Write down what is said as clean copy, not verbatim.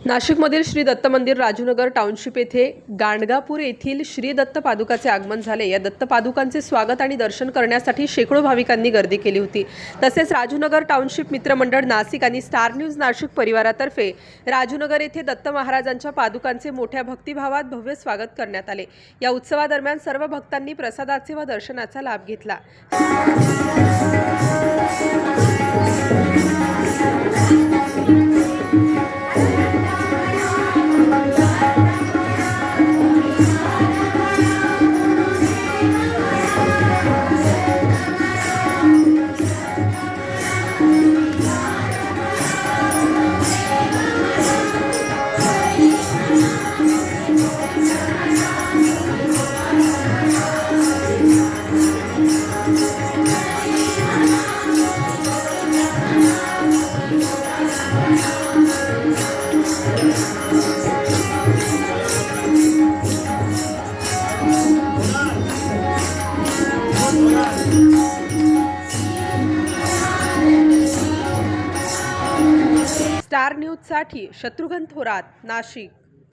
नाशिकमधील श्री दत्त मंदिर राजूनगर टाउनशिप येथे गाणगापूर येथील श्री दत्त पादुकाचे आगमन झाले। या दत्त पादुकांचे स्वागत आणि दर्शन करण्यासाठी शेकडो भाविकांनी गर्दी केली होती। तसेच राजूनगर टाउनशिप मित्रमंडळ नाशिक आणि स्टार न्यूज नाशिक परिवारातर्फे राजूनगर येथे दत्त महाराजांच्या पादुकांचे मोठ्या भक्तिभावात भव्य स्वागत करण्यात आले। या उत्सवादरम्यान सर्व भक्तांनी प्रसादाचे व दर्शनाचा लाभ घेतला। स्टार न्यूज साठी शत्रुघ्न थोरात, नाशिक।